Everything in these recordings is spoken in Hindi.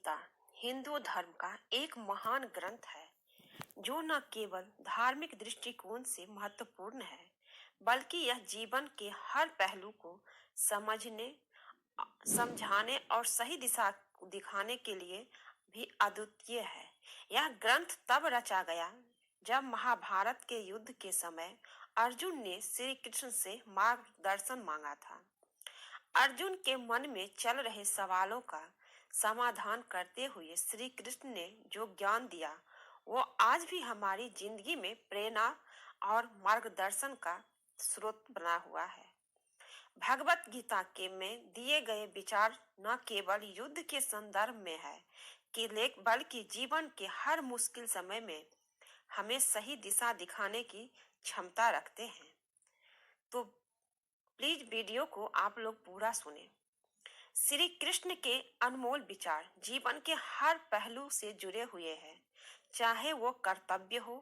गीता हिंदू धर्म का एक महान ग्रंथ है जो न केवल धार्मिक दृष्टिकोण से महत्वपूर्ण है बल्कि यह जीवन के हर पहलू को समझने समझाने और सही दिशा दिखाने के लिए भी अद्वितीय है। यह ग्रंथ तब रचा गया जब महाभारत के युद्ध के समय अर्जुन ने श्री कृष्ण से मार्गदर्शन मांगा था। अर्जुन के मन में चल रहे सवालों का समाधान करते हुए श्री कृष्ण ने जो ज्ञान दिया वो आज भी हमारी जिंदगी में प्रेरणा और मार्गदर्शन का स्रोत बना हुआ है। भगवत गीता के में दिए गए विचार न केवल युद्ध के संदर्भ में है बल्कि जीवन के हर मुश्किल समय में हमें सही दिशा दिखाने की क्षमता रखते हैं। तो प्लीज वीडियो को आप लोग पूरा सुने। श्री कृष्ण के अनमोल विचार जीवन के हर पहलू से जुड़े हुए हैं, चाहे वो कर्तव्य हो,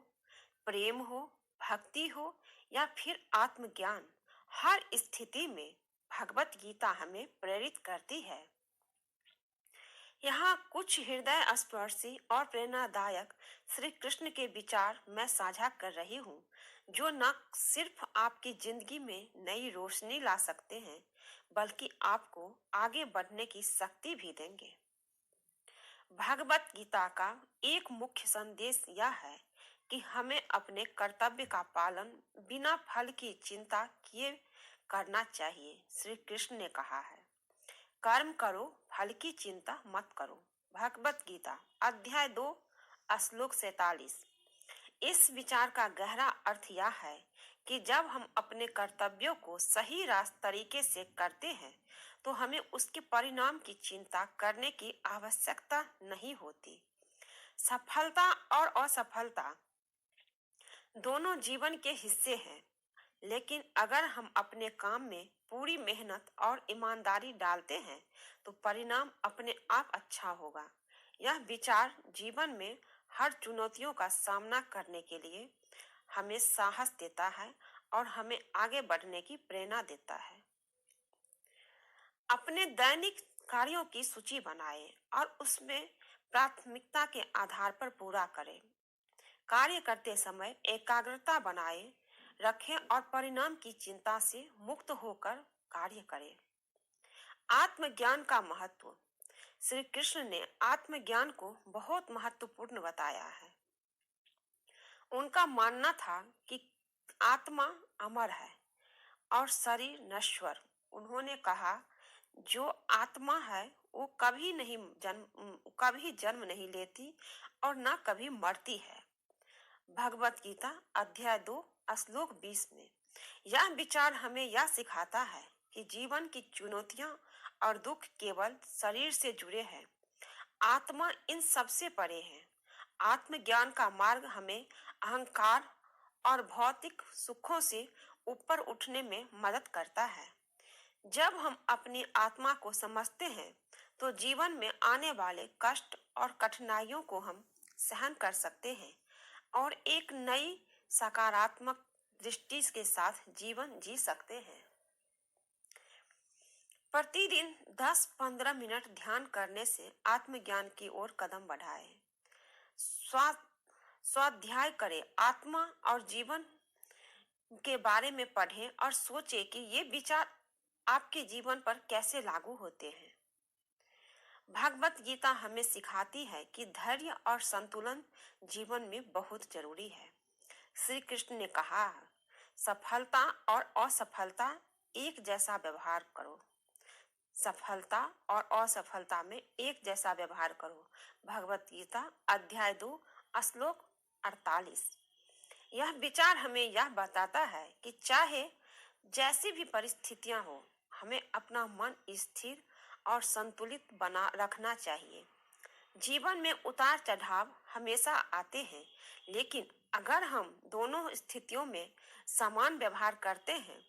प्रेम हो, भक्ति हो या फिर आत्मज्ञान। हर स्थिति में भगवत गीता हमें प्रेरित करती है। यहाँ कुछ हृदय स्पर्शी और प्रेरणादायक श्री कृष्ण के विचार मैं साझा कर रही हूँ जो न सिर्फ आपकी जिंदगी में नई रोशनी ला सकते हैं बल्कि आपको आगे बढ़ने की शक्ति भी देंगे। भगवत गीता का एक मुख्य संदेश यह है कि हमें अपने कर्तव्य का पालन बिना फल की चिंता किए करना चाहिए। श्री कृष्ण ने कहा है, कर्म करो, फल की चिंता मत करो। भगवत गीता अध्याय 2 श्लोक 47। इस विचार का गहरा अर्थ यह है कि जब हम अपने कर्तव्यों को सही तरीके से करते हैं तो हमें उसके परिणाम की चिंता करने की आवश्यकता नहीं होती। सफलता और असफलता दोनों जीवन के हिस्से हैं, लेकिन अगर हम अपने काम में पूरी मेहनत और ईमानदारी डालते हैं तो परिणाम अपने आप अच्छा होगा। यह विचार जीवन में हर चुनौतियों का सामना करने के लिए हमें साहस देता है और हमें आगे बढ़ने की प्रेरणा देता है। अपने दैनिक कार्यों की सूची बनाएं और उसमें प्राथमिकता के आधार पर पूरा करें। कार्य करते समय एकाग्रता बनाए रखें और परिणाम की चिंता से मुक्त होकर कार्य करें। आत्मज्ञान का महत्व। श्री कृष्ण ने आत्मज्ञान को बहुत महत्वपूर्ण बताया है। उनका मानना था कि आत्मा अमर है और शरीर नश्वर। उन्होंने कहा, जो आत्मा है वो कभी जन्म नहीं लेती और न कभी मरती है। भगवत गीता अध्याय 2 श्लोक 20 में यह विचार हमें यह सिखाता है कि जीवन की चुनौतियां और दुख केवल शरीर से जुड़े हैं, आत्मा इन सबसे परे है। आत्मज्ञान का मार्ग हमें अहंकार और भौतिक सुखों से ऊपर उठने में मदद करता है। जब हम अपनी आत्मा को समझते हैं तो जीवन में आने वाले कष्ट और कठिनाइयों को हम सहन कर सकते हैं और एक नई सकारात्मक दृष्टि के साथ जीवन जी सकते हैं। प्रतिदिन 10-15 मिनट ध्यान करने से आत्मज्ञान की ओर कदम बढ़ाएं। स्वाध्याय करें, आत्मा और जीवन के बारे में पढ़ें और सोचें कि ये विचार आपके जीवन पर कैसे लागू होते हैं। भगवत गीता हमें सिखाती है कि धैर्य और संतुलन जीवन में बहुत जरूरी है। श्री कृष्ण ने कहा, सफलता और असफलता एक जैसा व्यवहार करो। सफलता और असफलता में एक जैसा व्यवहार करो। भगवत गीता अध्याय 2 श्लोक 48। यह विचार हमें यह बताता है कि चाहे जैसी भी परिस्थितियां हो, हमें अपना मन स्थिर और संतुलित बना रखना चाहिए। जीवन में उतार चढ़ाव हमेशा आते हैं, लेकिन अगर हम दोनों स्थितियों में समान व्यवहार करते हैं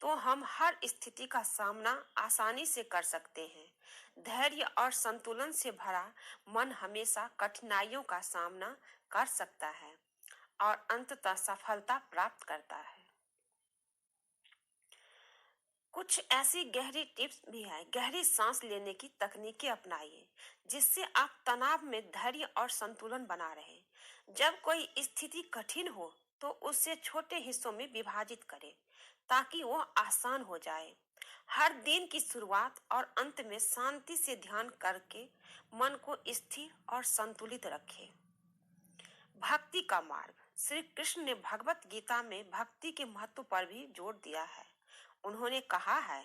तो हम हर स्थिति का सामना आसानी से कर सकते हैं। धैर्य और संतुलन से भरा मन हमेशा कठिनाइयों का सामना कर सकता है और अंततः सफलता प्राप्त करता है। कुछ ऐसी गहरी टिप्स भी है। गहरी सांस लेने की तकनीकें अपनाइए जिससे आप तनाव में धैर्य और संतुलन बना रहे। जब कोई स्थिति कठिन हो तो उसे छोटे हिस्सों में विभाजित करें ताकि वो आसान हो जाए। हर दिन की शुरुआत और अंत में शांति से ध्यान करके मन को स्थिर और संतुलित रखें। भक्ति का मार्ग। श्री कृष्ण ने भगवत गीता में भक्ति के महत्व पर भी जोर दिया है। उन्होंने कहा है,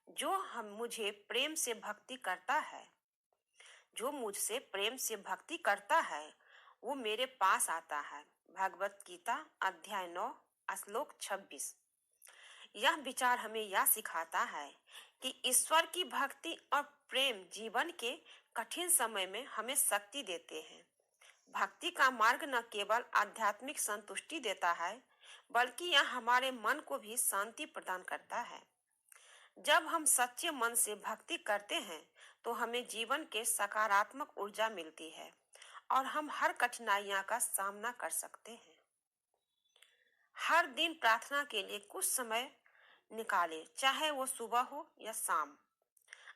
जो हम मुझे प्रेम से भक्ति करता है, जो मुझसे प्रेम से भक्ति करता है वो मेरे पास आता है। भगवत गीता अध्याय 9 श्लोक 26। यह विचार हमें यह सिखाता है कि ईश्वर की भक्ति और प्रेम जीवन के कठिन समय में हमें शक्ति देते हैं। भक्ति का मार्ग न केवल आध्यात्मिक संतुष्टि देता है बल्कि यह हमारे मन को भी शांति प्रदान करता है। जब हम सच्चे मन से भक्ति करते हैं तो हमें जीवन के सकारात्मक ऊर्जा मिलती है और हम हर कठिनाइयों का सामना कर सकते हैं। हर दिन प्रार्थना के लिए कुछ समय निकालें, चाहे वो सुबह हो या शाम।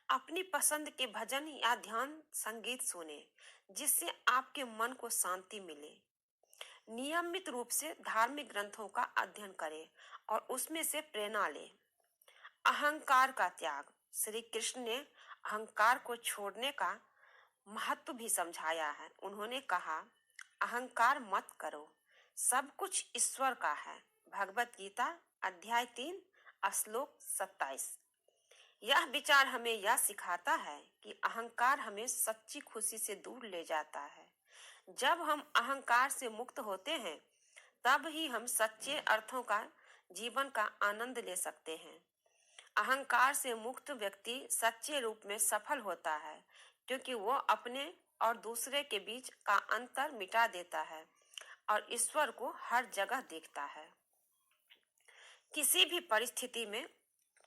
अपनी पसंद के भजन या ध्यान संगीत सुने जिससे आपके मन को शांति मिले। नियमित रूप से धार्मिक ग्रंथों का अध्ययन करें और उसमें से प्रेरणा लें। अहंकार का त्याग। श्री कृष्ण ने अहंकार को छोड़ने का महत्व भी समझाया है। उन्होंने कहा, अहंकार मत करो, सब कुछ ईश्वर का है। भगवत गीता अध्याय 3 श्लोक 27। यह विचार हमें यह सिखाता है कि अहंकार हमें सच्ची खुशी से दूर ले जाता है। जब हम अहंकार से मुक्त होते हैं तब ही हम सच्चे अर्थों का जीवन का आनंद ले सकते हैं। अहंकार से मुक्त व्यक्ति सच्चे रूप में सफल होता है क्योंकि वो अपने और दूसरे के बीच का अंतर मिटा देता है और ईश्वर को हर जगह देखता है। किसी भी परिस्थिति में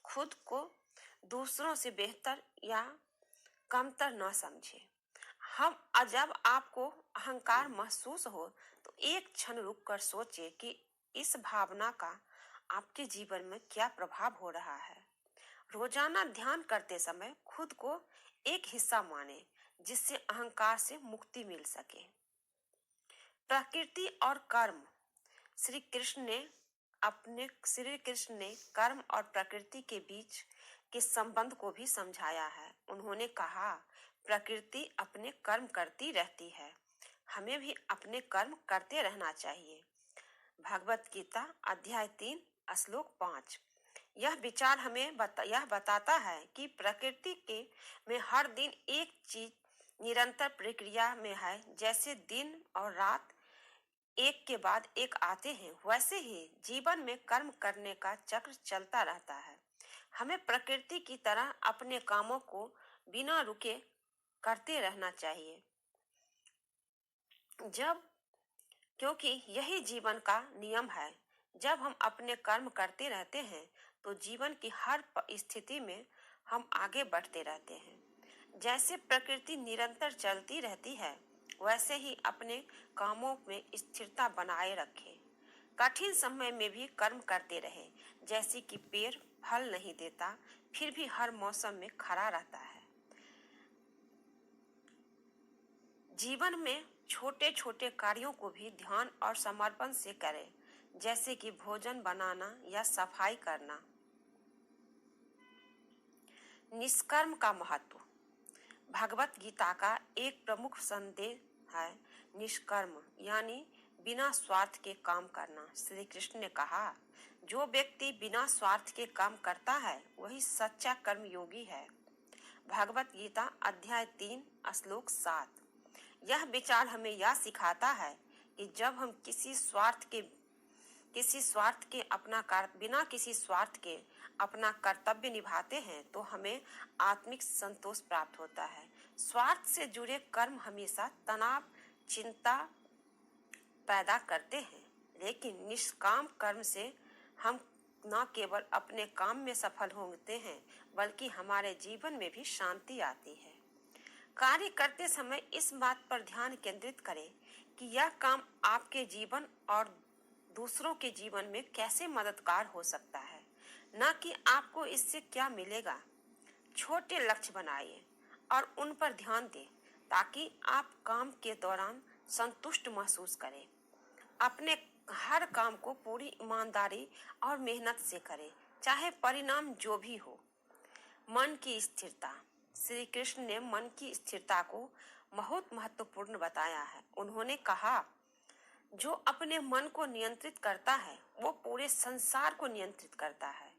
खुद को दूसरों से बेहतर या कमतर न समझे। जब आपको अहंकार महसूस हो तो एक क्षण रुककर सोचे कि इस भावना का आपके जीवन में क्या प्रभाव हो रहा है। रोजाना ध्यान करते समय खुद को एक हिस्सा माने जिससे अहंकार से मुक्ति मिल सके। प्रकृति और कर्म। श्री कृष्ण ने कर्म और प्रकृति के बीच के संबंध को भी समझाया है। उन्होंने कहा, प्रकृति अपने कर्म करती रहती है, हमें भी अपने कर्म करते रहना चाहिए। भगवत गीता अध्याय 3 श्लोक 5। यह विचार हमें यह बताता है कि प्रकृति के में हर दिन एक चीज निरंतर प्रक्रिया में है। जैसे दिन और रात एक के बाद एक आते हैं, वैसे ही जीवन में कर्म करने का चक्र चलता रहता है। हमें प्रकृति की तरह अपने कामों को बिना रुके करते रहना चाहिए क्योंकि यही जीवन का नियम है। जब हम अपने कर्म करते रहते हैं तो जीवन की हर स्थिति में हम आगे बढ़ते रहते हैं। जैसे प्रकृति निरंतर चलती रहती है वैसे ही अपने कामों में स्थिरता बनाए रखें। कठिन समय में भी कर्म करते रहे। जैसे कि पेड़ फल नहीं देता फिर भी हर मौसम में खड़ा रहता है। जीवन में छोटे छोटे कार्यों को भी ध्यान और समर्पण से करें, जैसे कि भोजन बनाना या सफाई करना। निष्कर्म का महत्व। भगवत गीता का एक प्रमुख संदेश है निष्कर्म यानी बिना स्वार्थ के काम करना। श्री कृष्ण ने कहा, जो व्यक्ति बिना स्वार्थ के काम करता है वही सच्चा कर्मयोगी है। भगवत गीता अध्याय 3 श्लोक 7। यह विचार हमें यह सिखाता है कि जब हम बिना किसी स्वार्थ के अपना कर्तव्य निभाते हैं तो हमें आत्मिक संतोष प्राप्त होता है। स्वार्थ से जुड़े कर्म हमेशा तनाव, चिंता पैदा करते हैं, लेकिन निष्काम कर्म से हम न केवल अपने काम में सफल होते हैं बल्कि हमारे जीवन में भी शांति आती है। कार्य करते समय इस बात पर ध्यान केंद्रित करें कि यह काम आपके जीवन और दूसरों के जीवन में कैसे मददगार हो सकता है। न कि आपको इससे क्या मिलेगा। छोटे लक्ष्य बनाइए और उन पर ध्यान दें ताकि आप काम के दौरान संतुष्ट महसूस करें। अपने हर काम को पूरी ईमानदारी और मेहनत से करें, चाहे परिणाम जो भी हो। मन की स्थिरता। श्री कृष्ण ने मन की स्थिरता को बहुत महत्वपूर्ण बताया है। उन्होंने कहा, जो अपने मन को नियंत्रित करता है वो पूरे संसार को नियंत्रित करता है।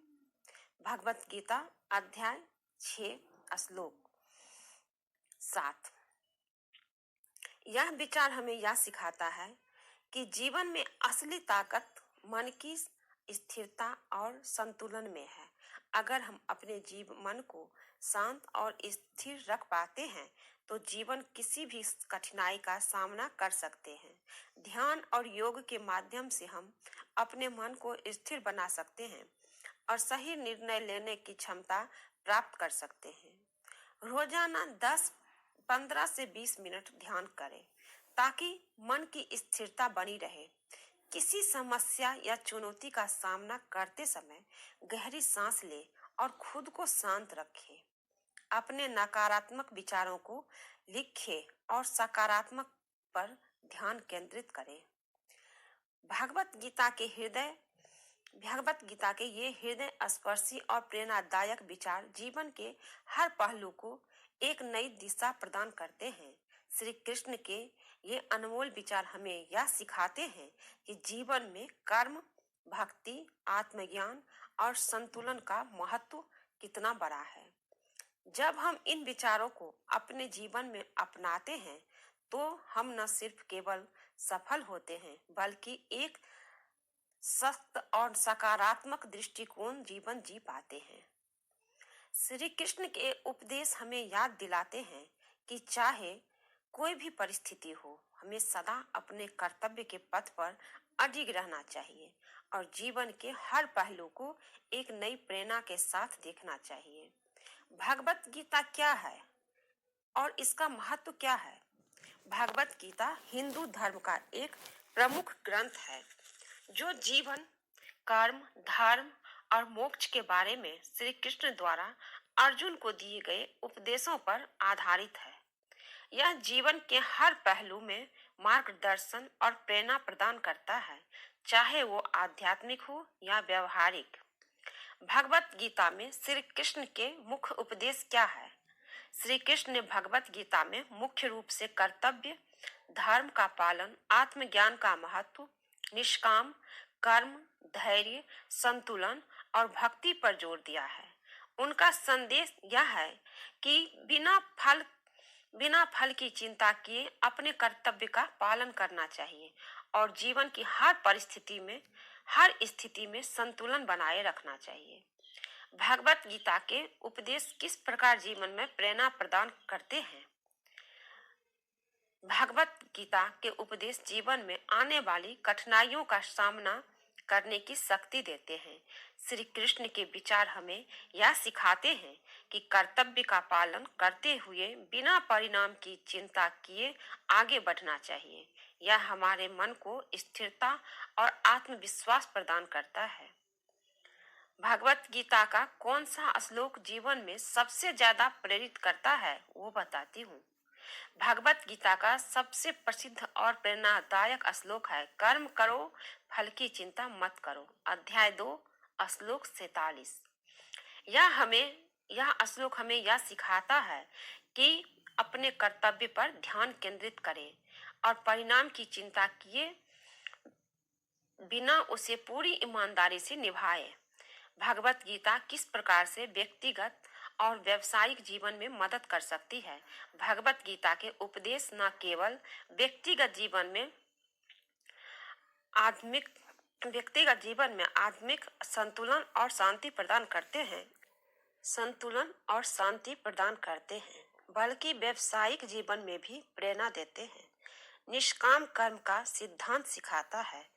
भगवत गीता अध्याय 6 श्लोक 7। यह विचार हमें यह सिखाता है कि जीवन में असली ताकत मन की स्थिरता और संतुलन में है। अगर हम अपने मन को शांत और स्थिर रख पाते हैं तो जीवन किसी भी कठिनाई का सामना कर सकते हैं। ध्यान और योग के माध्यम से हम अपने मन को स्थिर बना सकते हैं और सही निर्णय लेने की क्षमता प्राप्त कर सकते हैं। रोजाना 10-15 से 20 मिनट ध्यान करें ताकि मन की स्थिरता बनी रहे। किसी समस्या या चुनौती का सामना करते समय गहरी सांस लें और खुद को शांत रखें। अपने नकारात्मक विचारों को लिखें और सकारात्मक पर ध्यान केंद्रित करें। भगवत गीता के ये हृदय स्पर्शी और प्रेरणादायक विचार जीवन के हर पहलू को एक नई दिशा प्रदान करते हैं। श्री कृष्ण के ये अनमोल विचार हमें यह सिखाते हैं कि जीवन में कर्म, भक्ति, आत्मज्ञान और संतुलन का महत्व कितना बड़ा है। जब हम इन विचारों को अपने जीवन में अपनाते हैं तो हम न सिर्फ केवल सफल होते हैं बल्कि एक सख्त और सकारात्मक दृष्टिकोण जीवन जी पाते हैं। श्री कृष्ण के उपदेश हमें याद दिलाते हैं कि चाहे कोई भी परिस्थिति हो, हमें सदा अपने कर्तव्य के पथ पर अडिग रहना चाहिए और जीवन के हर पहलू को एक नई प्रेरणा के साथ देखना चाहिए। भगवत गीता क्या है और इसका महत्व क्या है? भगवत गीता हिंदू धर्म का एक प्रमुख ग्रंथ है जो जीवन, कर्म, धर्म और मोक्ष के बारे में श्री कृष्ण द्वारा अर्जुन को दिए गए उपदेशों पर आधारित है। यह जीवन के हर पहलू में मार्गदर्शन और प्रेरणा प्रदान करता है, चाहे वो आध्यात्मिक हो या व्यवहारिक। भगवत गीता में श्री कृष्ण के मुख्य उपदेश क्या है? श्री कृष्ण ने भगवत गीता में मुख्य रूप से कर्तव्य, धर्म का पालन, आत्मज्ञान का महत्व, निष्काम कर्म, धैर्य, संतुलन और भक्ति पर जोर दिया है। उनका संदेश यह है कि बिना फल की चिंता किए अपने कर्तव्य का पालन करना चाहिए और जीवन की हर स्थिति में संतुलन बनाए रखना चाहिए। भगवत गीता के उपदेश किस प्रकार जीवन में प्रेरणा प्रदान करते हैं? भगवत गीता के उपदेश जीवन में आने वाली कठिनाइयों का सामना करने की शक्ति देते हैं। श्री कृष्ण के विचार हमें यह सिखाते हैं कि कर्तव्य का पालन करते हुए बिना परिणाम की चिंता किए आगे बढ़ना चाहिए। यह हमारे मन को स्थिरता और आत्मविश्वास प्रदान करता है। भगवत गीता का कौन सा श्लोक जीवन में सबसे ज्यादा प्रेरित करता है वो बताती हूँ। भगवत गीता का सबसे प्रसिद्ध और प्रेरणादायक श्लोक है, कर्म करो, फल की चिंता मत करो। अध्याय 2 श्लोक 47। यह श्लोक हमें यह सिखाता है कि अपने कर्तव्य पर ध्यान केंद्रित करें और परिणाम की चिंता किए बिना उसे पूरी ईमानदारी से निभाएं। भगवत गीता किस प्रकार से व्यक्तिगत और व्यवसायिक जीवन में मदद कर सकती है? भगवत गीता के उपदेश न केवल व्यक्तिगत जीवन में आत्मिक संतुलन और शांति प्रदान करते हैं बल्कि व्यवसायिक जीवन में भी प्रेरणा देते हैं। निष्काम कर्म का सिद्धांत सिखाता है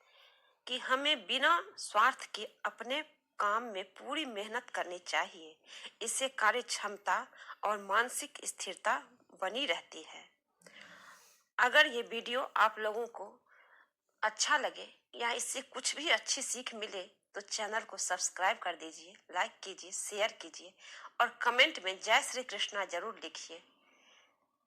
कि हमें बिना स्वार्थ के अपने काम में पूरी मेहनत करनी चाहिए। इससे कार्य क्षमता और मानसिक स्थिरता बनी रहती है। अगर ये वीडियो आप लोगों को अच्छा लगे या इससे कुछ भी अच्छी सीख मिले तो चैनल को सब्सक्राइब कर दीजिए, लाइक कीजिए, शेयर कीजिए और कमेंट में जय श्री कृष्णा जरूर लिखिए।